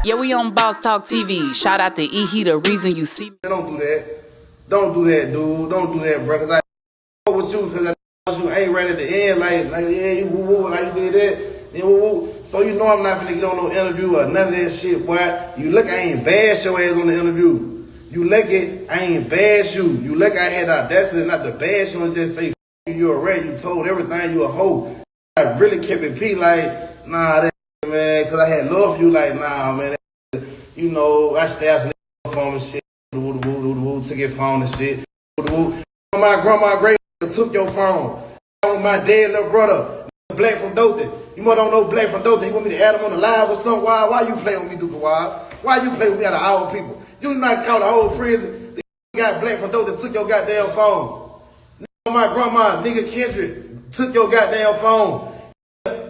Yeah, we on Boss Talk TV. Shout out to E. He the reason you see me. Don't do that. Don't do that, dude. Don't do that, bro. Cause I with you, cause I you ain't right at the end. Like yeah, you woo woo, like you did that. You woo woo. So you know I'm not finna get on no interview or none of that shit, boy. You look, I ain't bash your ass on the interview. You look it, I ain't bash you. You look, I had the audacity not to bash you and just say you a rat. You told everything you a hoe. I really kept it P like, nah, that man, cause I had love for you. Like, nah, man. You know, I stabbed some phone and shit. Took your phone and shit. My grandma great took your phone. My dead little brother, Black from Dothan. You must don't know Black from Dothan. You want me to add him on the live or something? Why you play with me, Duke Wild? Why you play with me out of our people? You not count the whole prison. You got Black from Dothan took your goddamn phone. My grandma, nigga Kendrick, took your goddamn phone.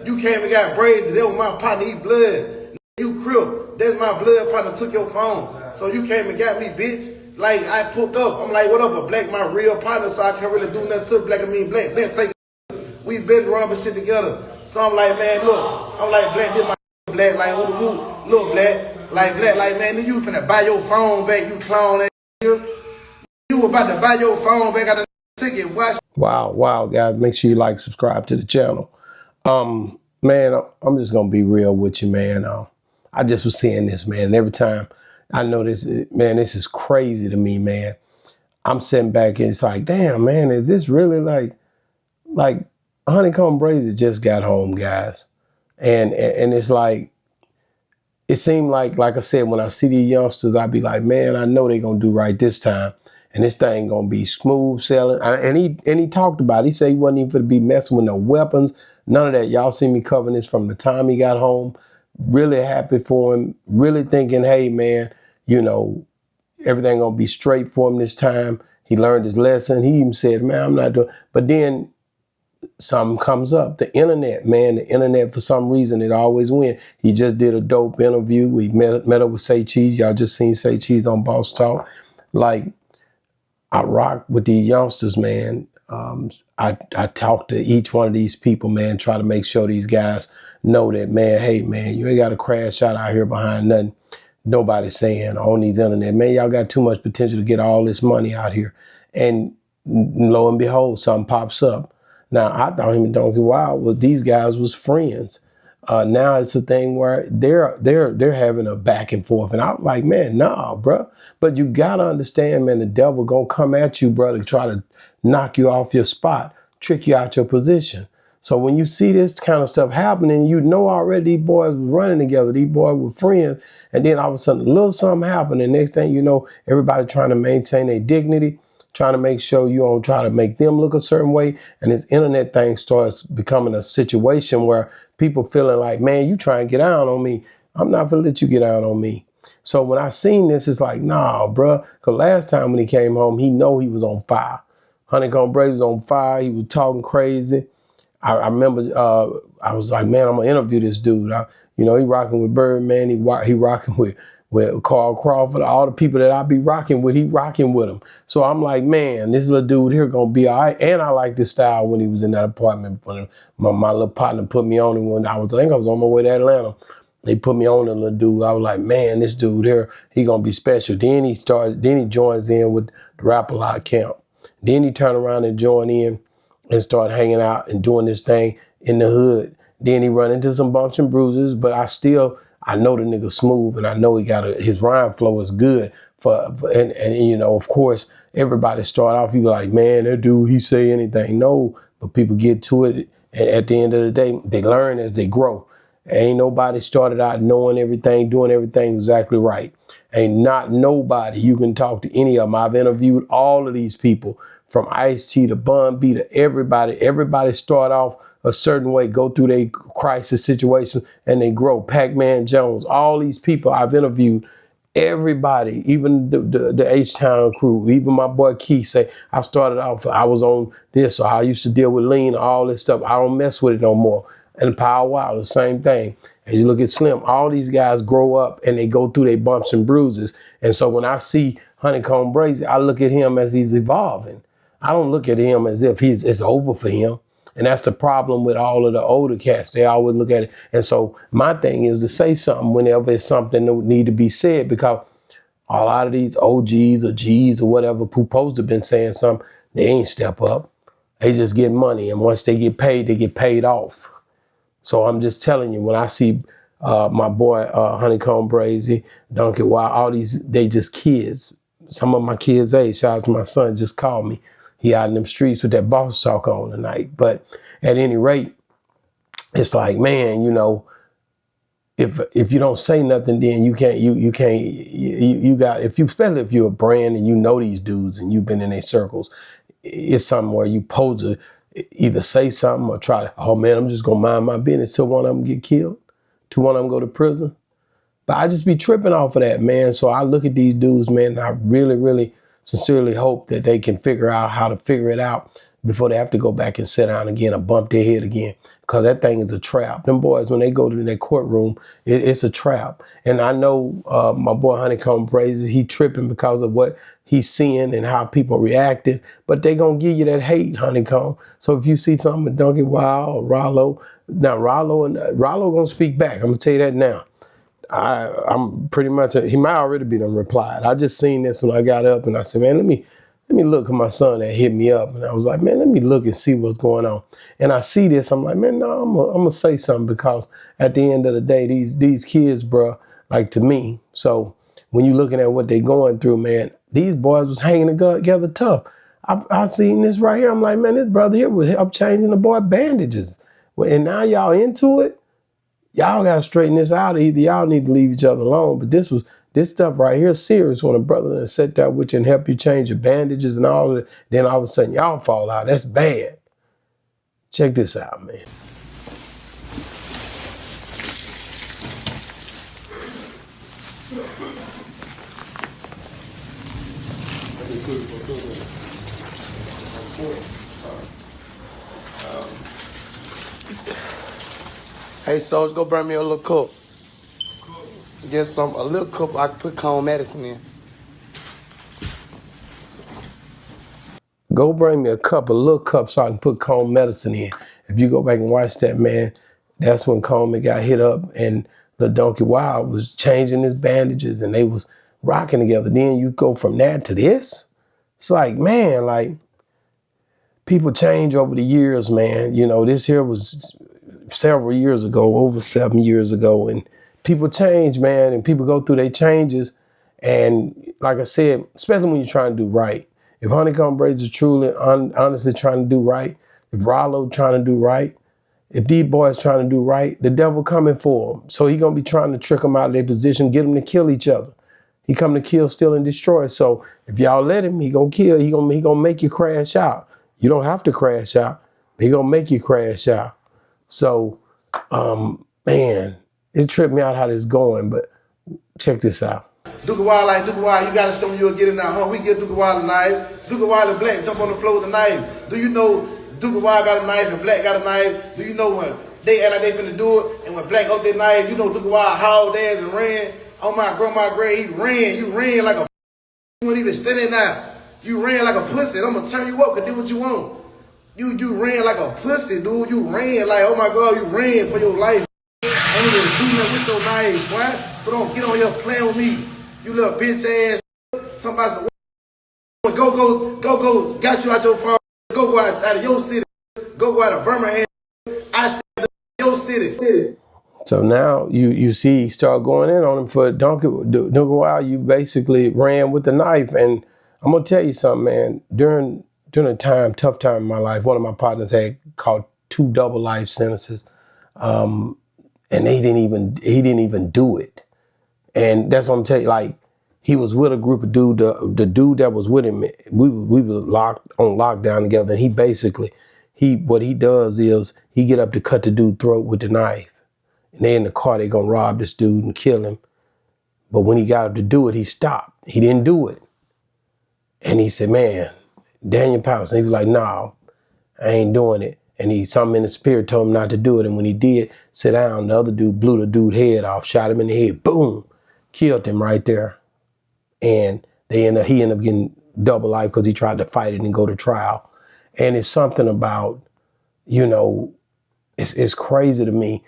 You came and got Brazy. That was my partner, he blood. You crip. That's my blood partner, took your phone. So you came and got me, bitch. Like, I pulled up. I'm like, what up, a Black, my real partner, so I can't really do nothing to Black. I mean, Black take it. We been rubbing shit together. So I'm like, man, look. I'm like, Black, this my Black, like, woo. Look, Black, like, man, then you finna buy your phone back, you clown that nigga. You about to buy your phone back out of the ticket. Watch. Wow, guys. Make sure you like, subscribe to the channel. Man, I'm just gonna be real with you, man. I just was seeing this, man. And every time I know this, man, this is crazy to me, man. I'm sitting back and it's like, damn, man, is this really like HoneyKomb Brazy just got home, guys. And it's like, it seemed like I said, when I see these youngsters, I be like, man, I know they gonna do right this time. And this thing gonna be smooth sailing. And he talked about it. He said he wasn't even gonna be messing with no weapons. None of that. Y'all see me covering this from the time he got home. Really happy for him. Really thinking, hey, man, you know, everything gonna be straight for him this time. He learned his lesson. He even said, man, I'm not doing. But then something comes up. The internet, man, the internet, for some reason, it always wins. He just did a dope interview. We met up with Say Cheese. Y'all just seen Say Cheese on Boss Talk. Like, I rock with these youngsters, man. I talk to each one of these people, man, try to make sure these guys know that, man, hey, man, you ain't got to crash out here behind nothing nobody's saying on these internet. Man, y'all got too much potential to get all this money out here. And lo and behold, something pops up. Now, I thought him and Doonki Wild was these guys was friends. Now it's a thing where they're having a back and forth. And I'm like, man, nah, bro. But you got to understand, man, the devil going to come at you, bro, to try to knock you off your spot, trick you out your position. So when you see this kind of stuff happening, you know already these boys were running together. These boys were friends. And then all of a sudden, a little something happened. And next thing you know, everybody trying to maintain their dignity, trying to make sure you don't try to make them look a certain way. And this internet thing starts becoming a situation where people feeling like, man, you try and get out on me. I'm not going to let you get out on me. So when I seen this, it's like, nah, bro. Because last time when he came home, he know he was on fire. HoneyKomb Brazy was on fire. He was talking crazy. I remember I was like, man, I'm going to interview this dude. You know, he rocking with Birdman. He rocking with Carl Crawford. All the people that I be rocking with, he rocking with them. So I'm like, man, this little dude here going to be all right. And I like this style when he was in that apartment. When my little partner put me on him when I think I was on my way to Atlanta. They put me on a little dude. I was like, man, this dude here, he going to be special. Then he joins in with the Rap-A-Lot camp. Then he turned around and joined in and started hanging out and doing this thing in the hood. Then he run into some bumps and bruises, but I know the nigga smooth, and I know he got his rhyme flow is good. And you know, of course, everybody start off, you like, man, that dude, he say anything. No, but people get to it. And at the end of the day, they learn as they grow. Ain't nobody started out knowing everything, doing everything exactly right. Ain't not nobody. You can talk to any of them. I've interviewed all of these people, from Ice-T to Bun B to everybody. Everybody start off a certain way, go through their crisis situations, and they grow. Pac-Man Jones, all these people I've interviewed, everybody, even the H-Town crew, even my boy Keith say, I started off, I was on this, or I used to deal with lean, all this stuff. I don't mess with it no more. And Power Wow, the same thing. And you look at Slim, all these guys grow up and they go through their bumps and bruises. And so when I see HoneyKomb Brazy, I look at him as he's evolving. I don't look at him as if it's over for him. And that's the problem with all of the older cats. They always look at it. And so my thing is to say something whenever it's something that need to be said, because a lot of these OGs or Gs or whatever who supposed to been saying something, they ain't step up. They just get money. And once they get paid off. So I'm just telling you, when I see my boy HoneyKomb, Brazy, Doonki, all these, they just kids. Some of my kids' age, shout out to my son, just called me. He out in them streets with that boss talk on tonight. But at any rate, it's like, man, you know, if you don't say nothing, then you can't, you got, especially if you're a brand and you know these dudes and you've been in their circles, it's something where you supposed to either say something or try to, oh man, I'm just gonna mind my business till one of them get killed, till one of them go to prison. But I just be tripping off of that, man. So I look at these dudes, man, and I really, really sincerely hope that they can figure out how to figure it out before they have to go back and sit down again or bump their head again. Because that thing is a trap. Them boys, when they go to their courtroom, it's a trap. And I know my boy HoneyKomb Brazy, he tripping because of what he's seeing and how people reacted. But they going to give you that hate, HoneyKomb. So if you see something with Doonki Wild or Ralo, now Ralo going to speak back. I'm going to tell you that now. I'm pretty much, he might already be done replied. I just seen this when I got up and I said, man, let me look at my son that hit me up. And I was like, man, let me look and see what's going on. And I see this, I'm like, man, no, I'm gonna say something, because at the end of the day, these kids, bro, like, to me, so when you're looking at what they going through, man, these boys was hanging together tough. I seen this right here. I'm like, man, this brother here was help changing the boy bandages. And now y'all into it. Y'all gotta straighten this out. Either y'all need to leave each other alone. But this stuff right here is serious. When a brother that sit there with you and help you change your bandages and all of it, then all of a sudden y'all fall out. That's bad. Check this out, man. Hey, Soldier, go bring me a little cup. Get a little cup I can put cold medicine in. Go bring me a little cup so I can put cold medicine in. If you go back and watch that, man, that's when Coleman got hit up and the Doonki Wild was changing his bandages and they was rocking together. Then you go from that to this. It's like, man, like, people change over the years, man. You know, this here was several years ago, over 7 years ago, and people change, man, and people go through their changes. And like I said, especially when you're trying to do right. If HoneyKomb Brazy is truly, honestly trying to do right, if Ralo trying to do right, if these boys trying to do right, the devil coming for them. So he gonna be trying to trick them out of their position, get them to kill each other. He come to kill, steal, and destroy. So if y'all let him, he gonna kill. He gonna make you crash out. You don't have to crash out. He gonna make you crash out. So, man, it tripped me out how this going. But check this out. Doonki Wild, like Doonki Wild, you gotta show me you'll get in that home. We get Doonki Wild a knife. Doonki Wild and Black jump on the floor with a knife. Do you know Doonki Wild got a knife and Black got a knife? Do you know when they act like they finna do it and when Black up their knife, you know Doonki Wild hauled ass and ran? On my grandma's grave, he ran. You ran like a you weren't even standing there. You ran like a pussy. I'm gonna turn you up, cause do what you want. You ran like a pussy, dude. You ran like, oh my God, you ran for your life. I ain't even do nothing with your knife, boy. So don't get on here playing with me. You little bitch ass. Somebody said, go, got you out your phone. Go out of your city. Go out of Birmingham. I stay in your city. So now you see he start going in on him for Doonki Wild. You basically ran with the knife. And I'm gonna tell you something, man. During a tough time in my life, one of my partners had caught 2 double life sentences. And he didn't even do it. And that's what I'm telling you, like, he was with a group of dude, the dude that was with him, we were locked on lockdown together, and he basically, what he does is he get up to cut the dude's throat with the knife. And they in the car, they gonna rob this dude and kill him. But when he got up to do it, he stopped. He didn't do it. And he said, man, Daniel Powers, and he was like, no, I ain't doing it. And something in the spirit told him not to do it. And when he did sit down, the other dude blew the dude's head off, shot him in the head, boom, killed him right there. And he ended up getting double life because he tried to fight it and go to trial. And it's something about you know, it's crazy to me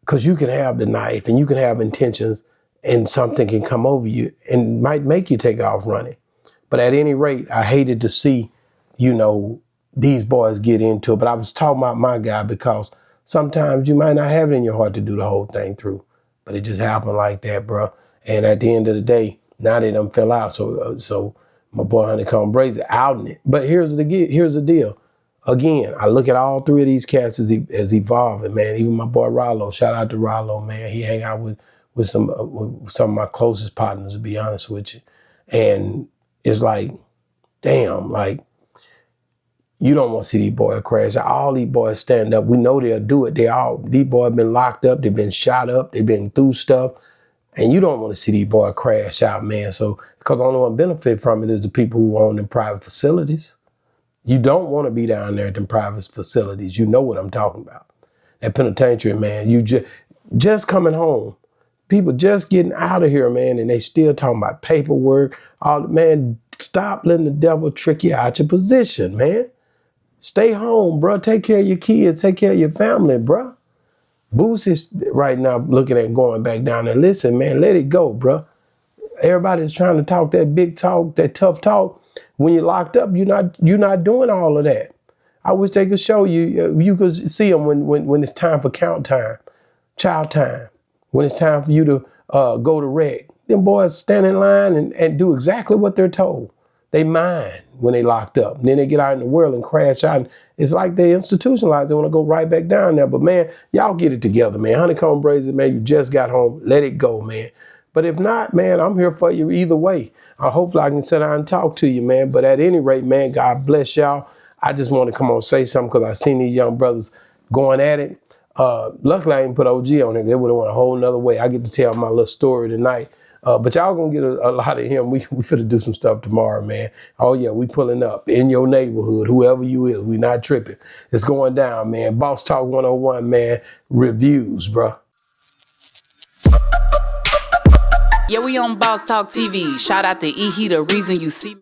because you can have the knife and you can have intentions and something can come over you and might make you take off running. But at any rate, I hated to see, you know, these boys get into it. But I was talking about my guy because sometimes you might not have it in your heart to do the whole thing through. But it just happened like that, bro. And at the end of the day, now they done fell out. So my boy HoneyKomb Brazy outing it. But here's the deal. Again, I look at all three of these cats as evolving, man. Even my boy Ralo, shout out to Ralo, man. He hang out with some of my closest partners, to be honest with you. And it's like, damn, like, you don't want to see these boys crash. All these boys stand up. We know they'll do it. These boys been locked up. They've been shot up. They've been through stuff. And you don't want to see these boys crash out, man. So, because the only one benefit from it is the people who own them private facilities. You don't want to be down there at them private facilities. You know what I'm talking about. That penitentiary, man, you just coming home. People just getting out of here, man, and they still talking about paperwork. Man, stop letting the devil trick you out your position, man. Stay home, bro. Take care of your kids. Take care of your family, bro. Boost is right now looking at going back down there. Listen, man, let it go, bro. Everybody's trying to talk that big talk, that tough talk. When you're locked up, you're not doing all of that. I wish they could show you. You could see them when it's time for count time, child time. When it's time for you to go to rec. Them boys stand in line and do exactly what they're told. They mind when they locked up. And then they get out in the world and crash out. It's like they institutionalized. They want to go right back down there. But man, y'all get it together, man. HoneyKomb Brazy, man, you just got home. Let it go, man. But if not, man, I'm here for you either way. Hopefully I can sit down and talk to you, man. But at any rate, man, God bless y'all. I just want to come on and say something because I seen these young brothers going at it. Luckily, I didn't put OG on it. They would have went a whole nother way. I get to tell my little story tonight. But y'all gonna get a lot of him. We finna do some stuff tomorrow, man. Oh yeah, we pulling up in your neighborhood, whoever you is. We not tripping. It's going down, man. Boss Talk 101, man. Reviews, bro. Yeah, we on Boss Talk TV. Shout out to E. He the reason you see me.